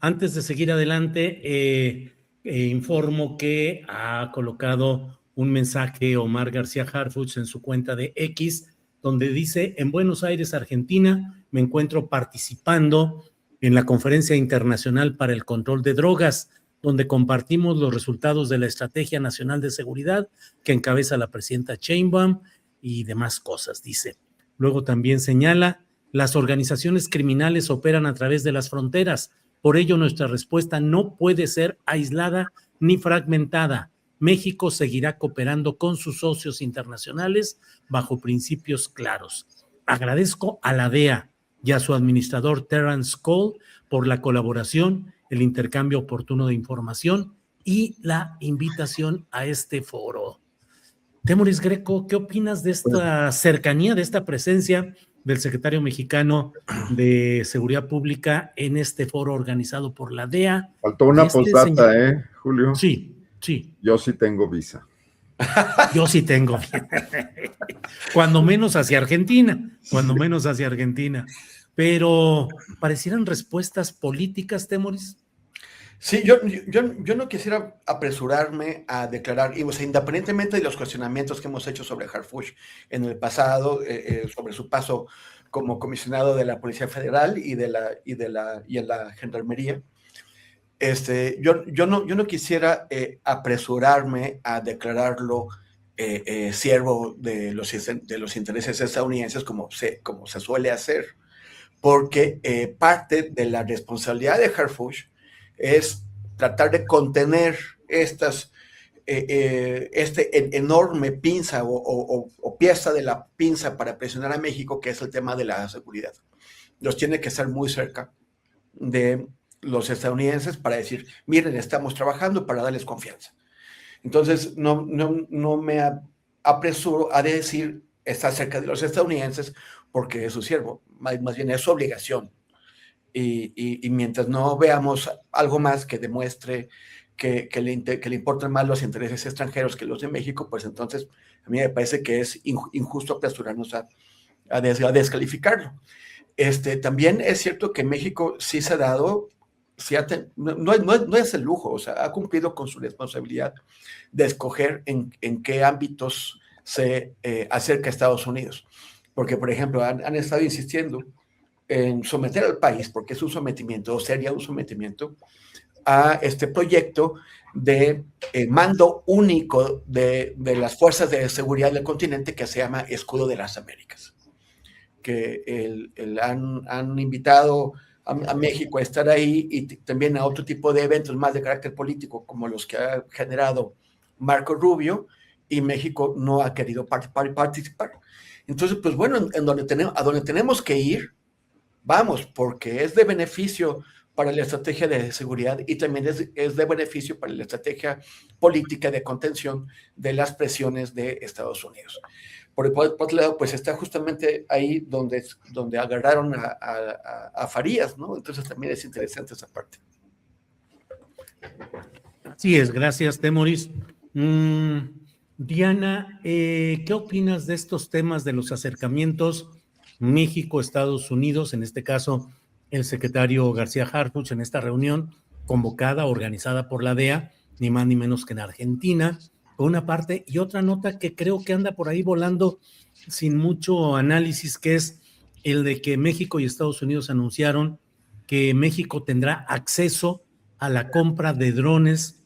antes de seguir adelante, informo que ha colocado un mensaje Omar García Harfuch en su cuenta de X, donde dice: en Buenos Aires, Argentina, me encuentro participando en la Conferencia Internacional para el Control de Drogas, donde compartimos los resultados de la Estrategia Nacional de Seguridad que encabeza la presidenta Sheinbaum y demás cosas, dice. Luego también señala: las organizaciones criminales operan a través de las fronteras. Por ello, nuestra respuesta no puede ser aislada ni fragmentada. México seguirá cooperando con sus socios internacionales bajo principios claros. Agradezco a la DEA y a su administrador Terrence Cole por la colaboración, el intercambio oportuno de información y la invitación a este foro. Temoris Greco, ¿qué opinas de esta cercanía, de esta presencia del secretario mexicano de Seguridad Pública en este foro organizado por la DEA? Faltó una postdata, Julio. Sí, sí. Yo sí tengo visa. Yo sí tengo. Cuando menos hacia Argentina, cuando menos hacia Argentina. Pero parecieran respuestas políticas, Temoris. Sí, yo no quisiera apresurarme a declarar, o sea, independientemente de los cuestionamientos que hemos hecho sobre Harfuch en el pasado, sobre su paso como comisionado de la Policía Federal y en la Gendarmería, yo no quisiera apresurarme a declararlo siervo de los intereses estadounidenses como se suele hacer, porque parte de la responsabilidad de Harfuch es tratar de contener este enorme pinza o pieza de la pinza para presionar a México, que es el tema de la seguridad. Los tiene que estar muy cerca de los estadounidenses para decir: miren, estamos trabajando, para darles confianza. Entonces, no me apresuro a decir está cerca de los estadounidenses porque es su siervo, más bien es su obligación. Y mientras no veamos algo más que demuestre que le importan más los intereses extranjeros que los de México, pues entonces a mí me parece que es injusto apresurarnos a descalificarlo. También es cierto que México sí se ha dado, no es el lujo, o sea, ha cumplido con su responsabilidad de escoger en qué ámbitos se acerca a Estados Unidos. Porque, por ejemplo, han estado insistiendo en someter al país, porque es un sometimiento, o sería un sometimiento, a este proyecto de mando único de las fuerzas de seguridad del continente que se llama Escudo de las Américas, que han invitado a México a estar ahí y también a otro tipo de eventos más de carácter político, como los que ha generado Marco Rubio, y México no ha querido participar. Entonces, pues bueno, a donde tenemos que ir, vamos, porque es de beneficio para la estrategia de seguridad y también es de beneficio para la estrategia política de contención de las presiones de Estados Unidos. Por otro lado, pues está justamente ahí donde agarraron a Farías, ¿no? Entonces también es interesante esa parte. Así es, gracias, Temoris. Diana, ¿qué opinas de estos temas de los acercamientos México-Estados Unidos? En este caso, el secretario García Harfuch en esta reunión convocada, organizada por la DEA, ni más ni menos que en Argentina, por una parte, y otra nota que creo que anda por ahí volando sin mucho análisis, que es el de que México y Estados Unidos anunciaron que México tendrá acceso a la compra de drones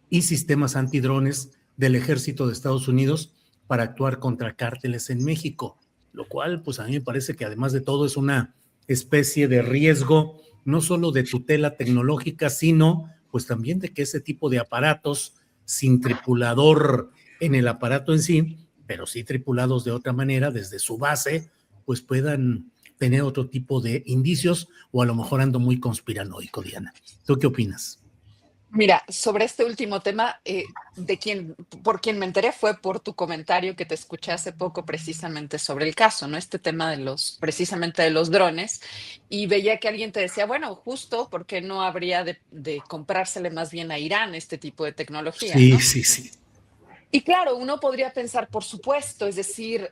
y sistemas antidrones del ejército de Estados Unidos para actuar contra cárteles en México, lo cual pues a mí me parece que además de todo es una especie de riesgo, no solo de tutela tecnológica, sino pues también de que ese tipo de aparatos sin tripulador en el aparato en sí, pero sí tripulados de otra manera desde su base, pues puedan tener otro tipo de indicios, o a lo mejor ando muy conspiranoico, Diana. ¿Tú qué opinas? Mira, sobre este último tema, por quien me enteré fue por tu comentario que te escuché hace poco precisamente sobre el caso, ¿no? Este tema precisamente de los drones, y veía que alguien te decía, bueno, justo porque no habría de comprársele más bien a Irán este tipo de tecnología, Sí, ¿no? sí. Y claro, uno podría pensar, por supuesto, es decir,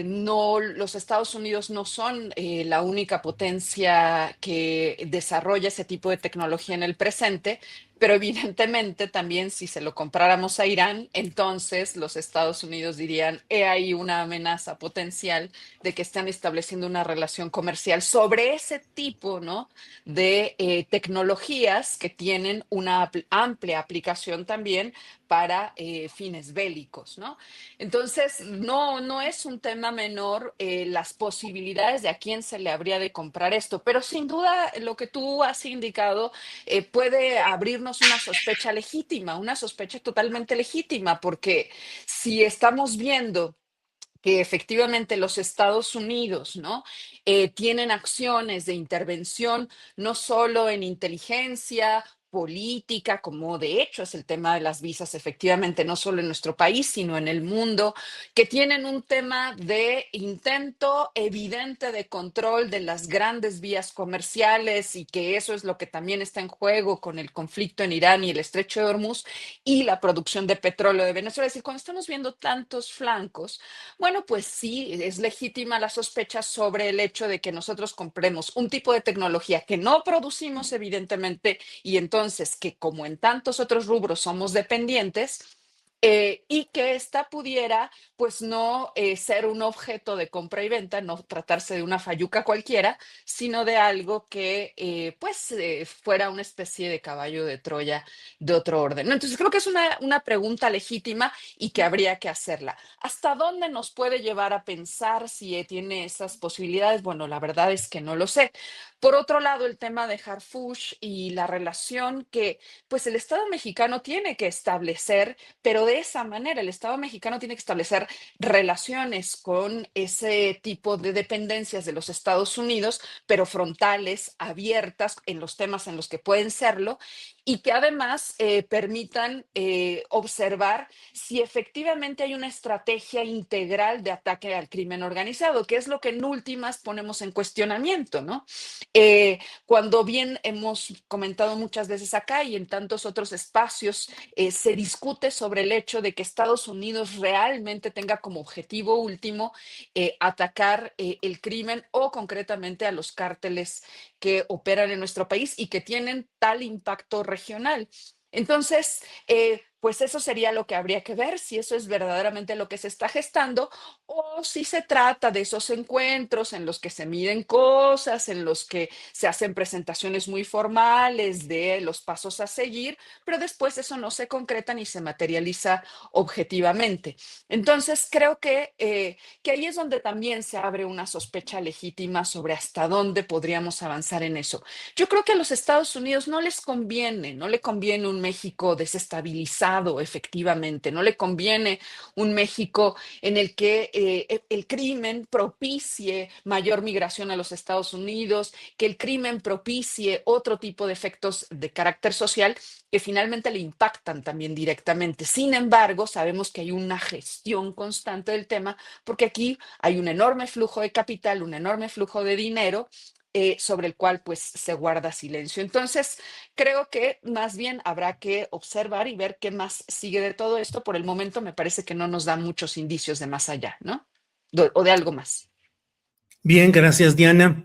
no, los Estados Unidos no son la única potencia que desarrolla ese tipo de tecnología en el presente, pero evidentemente también si se lo compráramos a Irán, entonces los Estados Unidos dirían, he ahí una amenaza potencial de que están estableciendo una relación comercial sobre ese tipo, ¿no?, de tecnologías que tienen una amplia aplicación también para fines bélicos, ¿no? Entonces, no es un tema menor las posibilidades de a quién se le habría de comprar esto, pero sin duda lo que tú has indicado puede abrirnos una sospecha totalmente legítima, porque si estamos viendo que efectivamente los Estados Unidos, ¿no?, tienen acciones de intervención no solo en inteligencia política, como de hecho es el tema de las visas, efectivamente, no solo en nuestro país, sino en el mundo, que tienen un tema de intento evidente de control de las grandes vías comerciales y que eso es lo que también está en juego con el conflicto en Irán y el estrecho de Hormuz y la producción de petróleo de Venezuela. Es decir, cuando estamos viendo tantos flancos, bueno, pues sí, es legítima la sospecha sobre el hecho de que nosotros compremos un tipo de tecnología que no producimos, evidentemente, y entonces que como en tantos otros rubros somos dependientes, y que esta pudiera, pues no ser un objeto de compra y venta, no tratarse de una fayuca cualquiera, sino de algo que fuera una especie de caballo de Troya de otro orden, ¿no? Entonces creo que es una pregunta legítima y que habría que hacerla. ¿Hasta dónde nos puede llevar a pensar si tiene esas posibilidades? Bueno, la verdad es que no lo sé. Por otro lado, el tema de Harfush y la relación que pues el Estado mexicano tiene que establecer, pero de esa manera el Estado mexicano tiene que establecer relaciones con ese tipo de dependencias de los Estados Unidos, pero frontales, abiertas en los temas en los que pueden serlo, y que además permitan observar si efectivamente hay una estrategia integral de ataque al crimen organizado, que es lo que en últimas ponemos en cuestionamiento, ¿no? Cuando bien hemos comentado muchas veces acá y en tantos otros espacios, se discute sobre el hecho de que Estados Unidos realmente tenga como objetivo último atacar el crimen o concretamente a los cárteles que operan en nuestro país y que tienen tal impacto regional. Entonces, pues eso sería lo que habría que ver, si eso es verdaderamente lo que se está gestando o si se trata de esos encuentros en los que se miden cosas, en los que se hacen presentaciones muy formales de los pasos a seguir, pero después eso no se concreta ni se materializa objetivamente. Entonces, creo que ahí es donde también se abre una sospecha legítima sobre hasta dónde podríamos avanzar en eso. Yo creo que a los Estados Unidos no les conviene, no le conviene un México desestabilizado efectivamente, no le conviene un México en el que el crimen propicie mayor migración a los Estados Unidos, que el crimen propicie otro tipo de efectos de carácter social que finalmente le impactan también directamente. Sin embargo, sabemos que hay una gestión constante del tema porque aquí hay un enorme flujo de capital, un enorme flujo de dinero sobre el cual pues se guarda silencio. Entonces, creo que más bien habrá que observar y ver qué más sigue de todo esto. Por el momento me parece que no nos da muchos indicios de más allá, ¿no? O de algo más. Bien, gracias, Diana.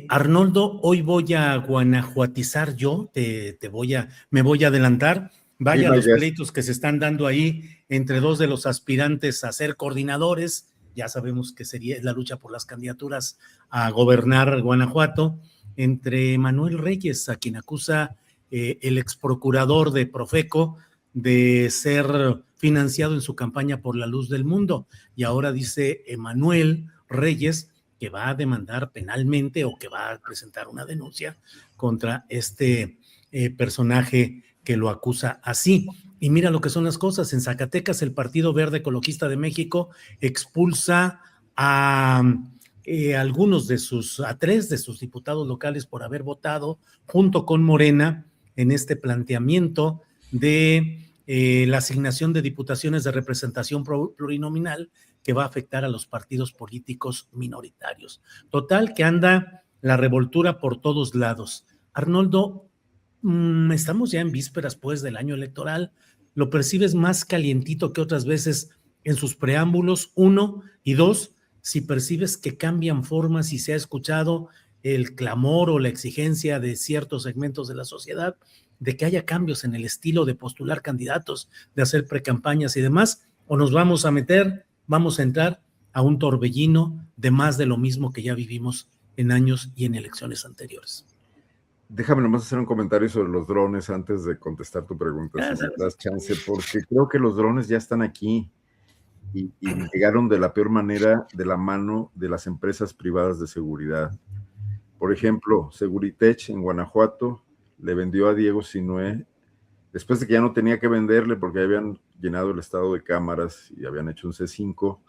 Arnoldo, hoy voy a guanajuatizar yo, me voy a adelantar. Vaya Be my los guest. pleitos que se están dando ahí entre dos de los aspirantes a ser coordinadores. Ya sabemos que sería la lucha por las candidaturas a gobernar Guanajuato, entre Manuel Reyes, a quien acusa el exprocurador de Profeco de ser financiado en su campaña por la luz del mundo. Y ahora dice Manuel Reyes que va a demandar penalmente o que va a presentar una denuncia contra este personaje que lo acusa así. Y mira lo que son las cosas. En Zacatecas, el Partido Verde Ecologista de México expulsa a a 3 de sus diputados locales por haber votado junto con Morena en este planteamiento de la asignación de diputaciones de representación plurinominal que va a afectar a los partidos políticos minoritarios. Total, que anda la revoltura por todos lados. Arnoldo, estamos ya en vísperas, pues, del año electoral. lo percibes más calientito que otras veces en sus preámbulos, 1, y 2, si percibes que cambian formas y se ha escuchado el clamor o la exigencia de ciertos segmentos de la sociedad de que haya cambios en el estilo de postular candidatos, de hacer precampañas y demás, o nos vamos a entrar a un torbellino de más de lo mismo que ya vivimos en años y en elecciones anteriores. Déjame nomás hacer un comentario sobre los drones antes de contestar tu pregunta, si me das chance, porque creo que los drones ya están aquí y llegaron de la peor manera de la mano de las empresas privadas de seguridad. Por ejemplo, Seguritech en Guanajuato le vendió a Diego Sinué, después de que ya no tenía que venderle porque habían llenado el estado de cámaras y habían hecho un C5,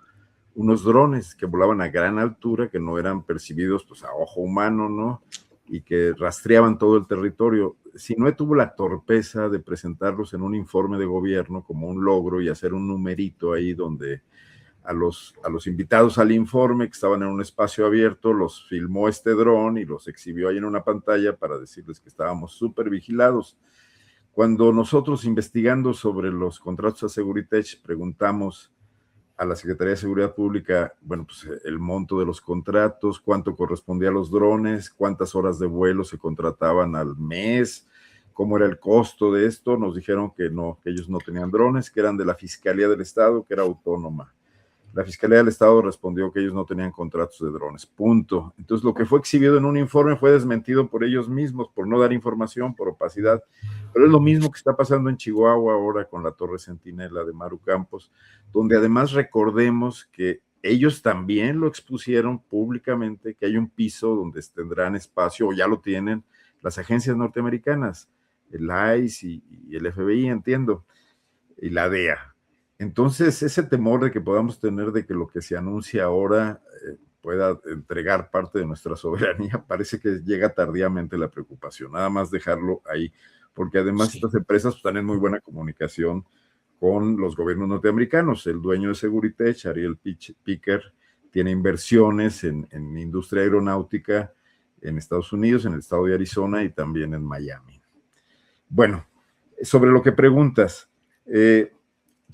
unos drones que volaban a gran altura, que no eran percibidos pues, a ojo humano, ¿no? Y que rastreaban todo el territorio. Sinué tuvo la torpeza de presentarlos en un informe de gobierno como un logro y hacer un numerito ahí donde a los invitados al informe que estaban en un espacio abierto, los filmó este dron y los exhibió ahí en una pantalla para decirles que estábamos súper vigilados. Cuando nosotros investigando sobre los contratos a Seguritech preguntamos a la Secretaría de Seguridad Pública, bueno, pues el monto de los contratos, cuánto correspondía a los drones, cuántas horas de vuelo se contrataban al mes, cómo era el costo de esto, nos dijeron que no, que ellos no tenían drones, que eran de la Fiscalía del Estado, que era autónoma. La Fiscalía del Estado respondió que ellos no tenían contratos de drones, punto. Entonces, lo que fue exhibido en un informe fue desmentido por ellos mismos, por no dar información, por opacidad. Pero es lo mismo que está pasando en Chihuahua ahora con la Torre Centinela de Maru Campos, donde además recordemos que ellos también lo expusieron públicamente, que hay un piso donde tendrán espacio, o ya lo tienen, las agencias norteamericanas, el ICE y el FBI, entiendo, y la DEA. Entonces, ese temor de que podamos tener de que lo que se anuncia ahora pueda entregar parte de nuestra soberanía, parece que llega tardíamente la preocupación. Nada más dejarlo ahí, porque además sí, estas empresas están en muy buena comunicación con los gobiernos norteamericanos. El dueño de Seguritech, Ariel Picker, tiene inversiones en industria aeronáutica en Estados Unidos, en el estado de Arizona y también en Miami. Bueno, sobre lo que preguntas,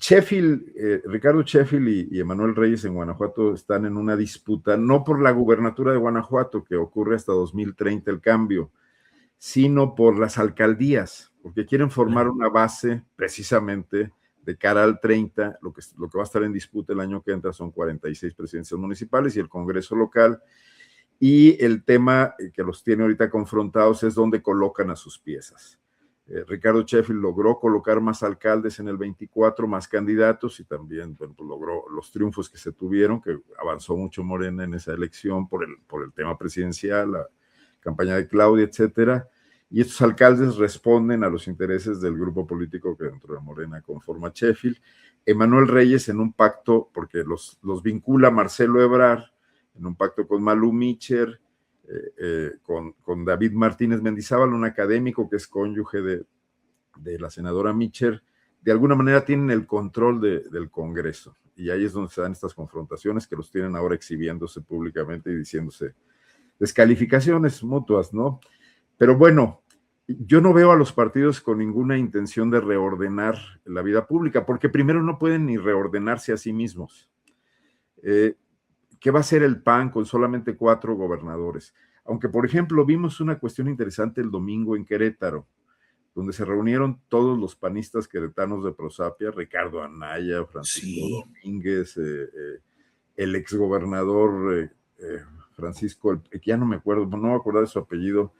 Ricardo Sheffield y Emanuel Reyes en Guanajuato están en una disputa, no por la gubernatura de Guanajuato, que ocurre hasta 2030 el cambio, sino por las alcaldías, porque quieren formar una base precisamente de cara al 30, lo que va a estar en disputa el año que entra son 46 presidencias municipales y el Congreso local, y el tema que los tiene ahorita confrontados es dónde colocan a sus piezas. Ricardo Sheffield logró colocar más alcaldes en el 24, más candidatos y también bueno, pues logró los triunfos que se tuvieron, que avanzó mucho Morena en esa elección por el tema presidencial, la campaña de Claudia, etcétera. Y estos alcaldes responden a los intereses del grupo político que dentro de Morena conforma Sheffield. Emanuel Reyes en un pacto, porque los vincula Marcelo Ebrard, en un pacto con Malú Micher, con David Martínez Mendizábal, un académico que es cónyuge de la senadora Micher, de alguna manera tienen el control del Congreso, y ahí es donde se dan estas confrontaciones que los tienen ahora exhibiéndose públicamente y diciéndose descalificaciones mutuas, ¿no? Pero bueno, yo no veo a los partidos con ninguna intención de reordenar la vida pública, porque primero no pueden ni reordenarse a sí mismos. ¿Qué va a hacer el PAN con solamente 4 gobernadores? Aunque, por ejemplo, vimos una cuestión interesante el domingo en Querétaro, donde se reunieron todos los panistas queretanos de Prosapia, Ricardo Anaya, Francisco Domínguez, el exgobernador Francisco, ya no me acuerdo, no me acuerdo de su apellido,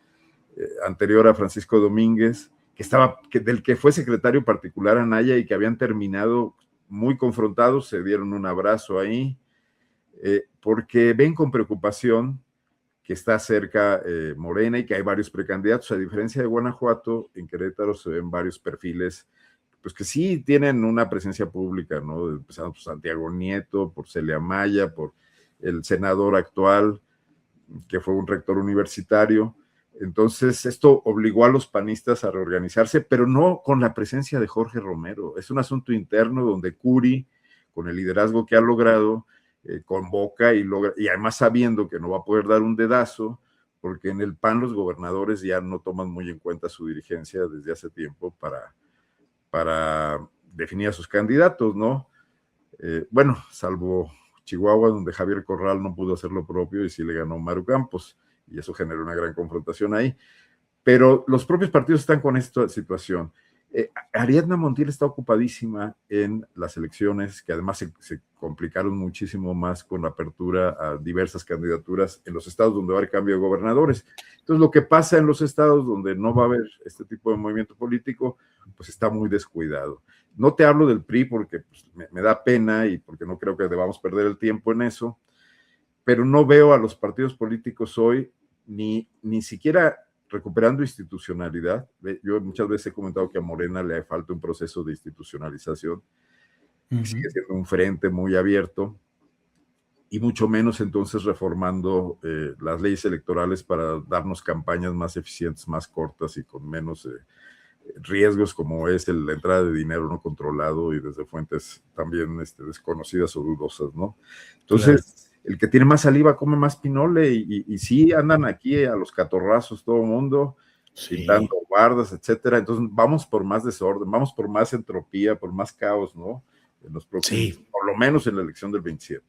anterior a Francisco Domínguez, del que fue secretario particular Anaya y que habían terminado muy confrontados, se dieron un abrazo ahí, porque ven con preocupación que está cerca Morena y que hay varios precandidatos. A diferencia de Guanajuato, en Querétaro se ven varios perfiles pues que sí tienen una presencia pública, ¿no? Empezando por Santiago Nieto, por Celia Maya, por el senador actual, que fue un rector universitario. Entonces, esto obligó a los panistas a reorganizarse, pero no con la presencia de Jorge Romero. Es un asunto interno donde Curi, con el liderazgo que ha logrado, convoca y logra, y además sabiendo que no va a poder dar un dedazo, porque en el PAN los gobernadores ya no toman muy en cuenta su dirigencia desde hace tiempo para definía sus candidatos, ¿no? Bueno, salvo Chihuahua, donde Javier Corral no pudo hacer lo propio y sí le ganó Maru Campos, y eso generó una gran confrontación ahí. Pero los propios partidos están con esta situación. Ariadna Montiel está ocupadísima en las elecciones, que además se complicaron muchísimo más con la apertura a diversas candidaturas en los estados donde va a haber cambio de gobernadores. Entonces, lo que pasa en los estados donde no va a haber este tipo de movimiento político, pues está muy descuidado. No te hablo del PRI porque pues, me da pena y porque no creo que debamos perder el tiempo en eso, pero no veo a los partidos políticos hoy ni siquiera recuperando institucionalidad. Yo muchas veces he comentado que a Morena le falta un proceso de institucionalización. Sigue siendo un frente muy abierto y mucho menos entonces reformando las leyes electorales para darnos campañas más eficientes, más cortas y con menos riesgos, como es la entrada de dinero no controlado y desde fuentes también desconocidas o dudosas, ¿no? Entonces, claro, el que tiene más saliva come más pinole y sí andan aquí a los catorrazos todo el mundo, pintando guardas, etcétera. Entonces, vamos por más desorden, vamos por más entropía, por más caos, ¿no? En los próximos, por lo menos en la elección del 27.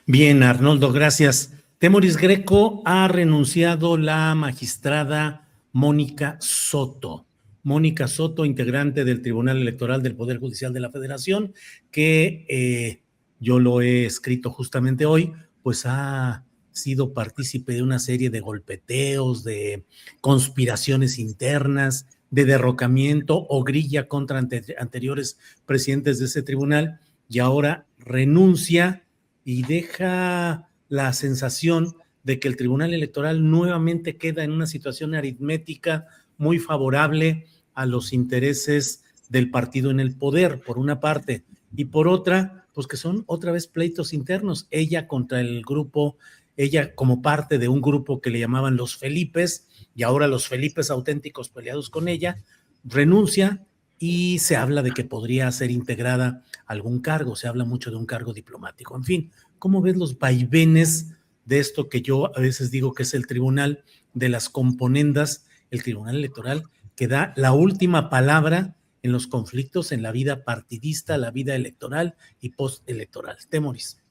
Bien, Arnoldo, gracias. Temoris Greco ha renunciado la magistrada Mónica Soto. Mónica Soto, integrante del Tribunal Electoral del Poder Judicial de la Federación, que yo lo he escrito justamente hoy, pues ha sido partícipe de una serie de golpeteos, de conspiraciones internas, de derrocamiento o grilla contra anteriores presidentes de ese tribunal, y ahora renuncia y deja la sensación de que el Tribunal Electoral nuevamente queda en una situación aritmética muy favorable a los intereses del partido en el poder, por una parte, y por otra, pues que son otra vez pleitos internos, ella contra el grupo, ella como parte de un grupo que le llamaban los Felipes, y ahora los Felipes auténticos peleados con ella, renuncia y se habla de que podría ser integrada a algún cargo, se habla mucho de un cargo diplomático. En fin, ¿cómo ves los vaivenes de esto que yo a veces digo que es el tribunal de las componendas, el Tribunal Electoral, que da la última palabra en los conflictos en la vida partidista, la vida electoral y postelectoral? Temoris.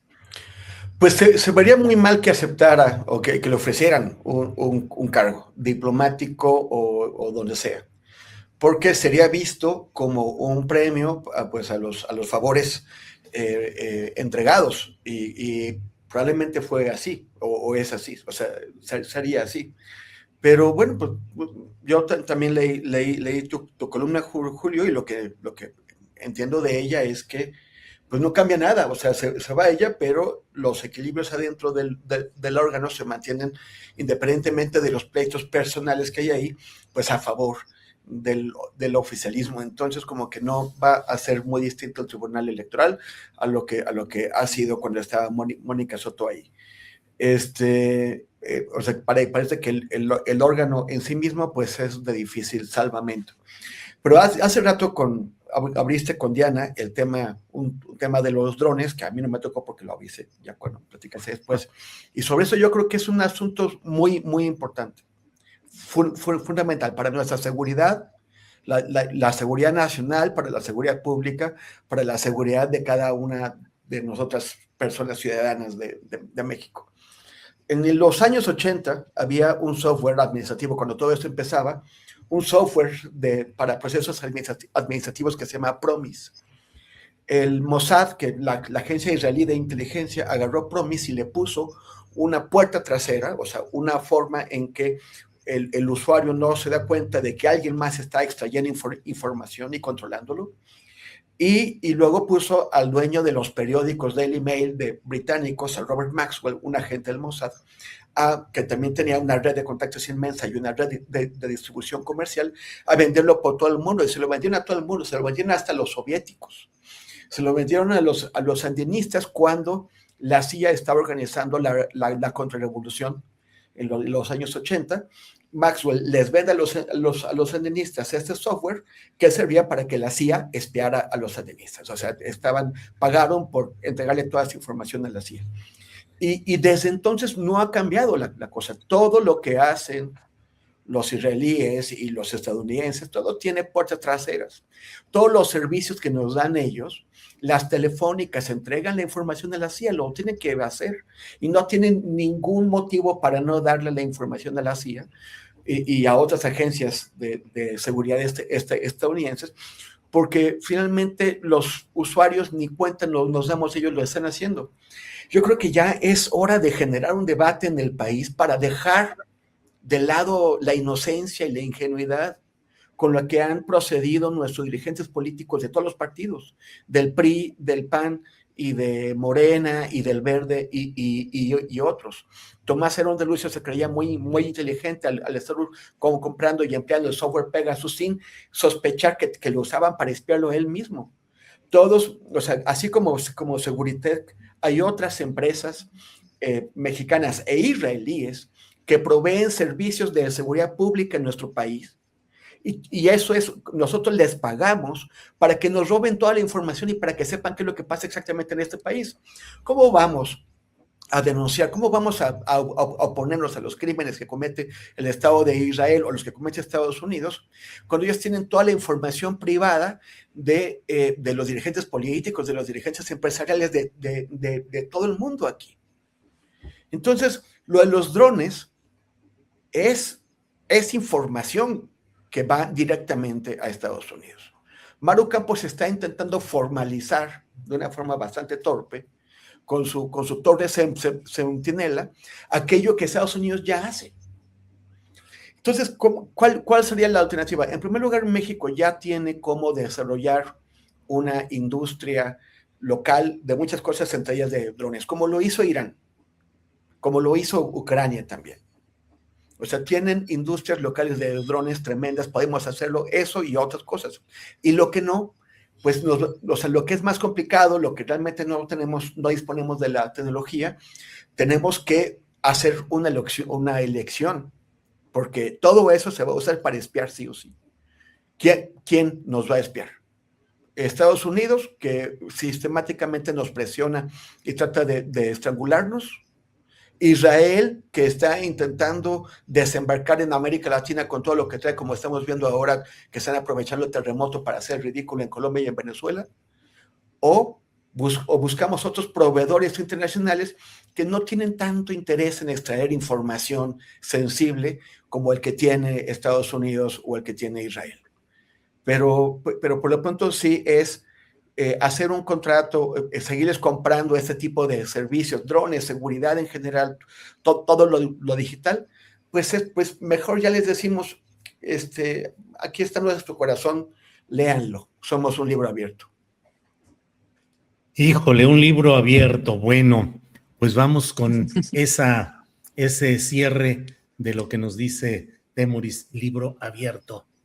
Pues se vería muy mal que aceptara o que le ofrecieran un cargo diplomático o donde sea, porque sería visto como un premio pues a los favores entregados y probablemente fue así o es así, o sea, sería así. Pero bueno, pues yo también leí tu columna, Julio, y lo que entiendo de ella es que pues no cambia nada, o sea, se va ella, pero los equilibrios adentro del órgano se mantienen independientemente de los pleitos personales que hay ahí, pues a favor del oficialismo. Entonces, como que no va a ser muy distinto el Tribunal Electoral a lo que ha sido cuando estaba Mónica Soto ahí. O sea, parece que el órgano en sí mismo pues es de difícil salvamento. Pero hace rato abriste con Diana el tema, un tema de los drones, que a mí no me tocó porque lo avisé ya cuando platicaste después. Y sobre eso yo creo que es un asunto muy, muy importante, fundamental para nuestra seguridad, la seguridad nacional, para la seguridad pública, para la seguridad de cada una de nosotras personas ciudadanas de México. En los años 80 había un software administrativo, cuando todo esto empezaba, un software para procesos administrativos que se llama PROMIS. El Mossad, que la agencia israelí de inteligencia, agarró PROMIS y le puso una puerta trasera, o sea, una forma en que el usuario no se da cuenta de que alguien más está extrayendo información y controlándolo. Y luego puso al dueño de los periódicos Daily Mail de británicos, a Robert Maxwell, un agente del Mossad, que también tenía una red de contactos inmensa y una red de distribución comercial, a venderlo por todo el mundo. Y se lo vendieron a todo el mundo, se lo vendieron hasta a los soviéticos. Se lo vendieron a los sandinistas cuando la CIA estaba organizando la contrarrevolución en los años 80. Maxwell les vende a los sandinistas este software que servía para que la CIA espiara a los sandinistas. O sea, pagaron por entregarle toda esa información a la CIA. Y desde entonces no ha cambiado la cosa. Todo lo que hacen los israelíes y los estadounidenses, todo tiene puertas traseras. Todos los servicios que nos dan ellos, las telefónicas entregan la información a la CIA, lo tienen que hacer y no tienen ningún motivo para no darle la información a la CIA y a otras agencias de seguridad estadounidenses, porque finalmente los usuarios ni cuenta nos damos, ellos lo están haciendo. Yo creo que ya es hora de generar un debate en el país para dejar de lado la inocencia y la ingenuidad con la que han procedido nuestros dirigentes políticos de todos los partidos, del PRI, del PAN y de Morena y del Verde y otros. Tomás Herón de Lucio se creía muy inteligente al estar como comprando y empleando el software Pegasus sin sospechar que lo usaban para espiarlo él mismo. Todos, o sea, así como Seguritech, hay otras empresas mexicanas e israelíes que proveen servicios de seguridad pública en nuestro país. Y eso es, nosotros les pagamos para que nos roben toda la información y para que sepan qué es lo que pasa exactamente en este país. ¿Cómo vamos a denunciar? ¿Cómo vamos a oponernos a los crímenes que comete el Estado de Israel o los que comete Estados Unidos cuando ellos tienen toda la información privada de los dirigentes políticos, de los dirigentes empresariales de todo el mundo aquí? Entonces, lo de los drones es información que va directamente a Estados Unidos. Maru Campos está intentando formalizar de una forma bastante torpe con su torre centinela aquello que Estados Unidos ya hace. Entonces, ¿cuál sería la alternativa? En primer lugar, México ya tiene cómo desarrollar una industria local de muchas cosas, entre ellas de drones, como lo hizo Irán, como lo hizo Ucrania también. O sea, tienen industrias locales de drones tremendas, podemos hacerlo, eso y otras cosas. Y lo que no, pues o sea, lo que es más complicado, lo que realmente no disponemos de la tecnología, tenemos que hacer una elección, porque todo eso se va a usar para espiar sí o sí. ¿Quién nos va a espiar? Estados Unidos, que sistemáticamente nos presiona y trata de estrangularnos. Israel, que está intentando desembarcar en América Latina con todo lo que trae, como estamos viendo ahora, que están aprovechando el terremoto para hacer ridículo en Colombia y en Venezuela, o buscamos otros proveedores internacionales que no tienen tanto interés en extraer información sensible como el que tiene Estados Unidos o el que tiene Israel. Pero por lo pronto sí es hacer un contrato, seguirles comprando este tipo de servicios, drones, seguridad en general, todo lo digital, pues mejor ya les decimos, aquí está nuestro corazón, léanlo, somos un libro abierto. Híjole, un libro abierto. Bueno, pues vamos con ese cierre de lo que nos dice Temoris, libro abierto.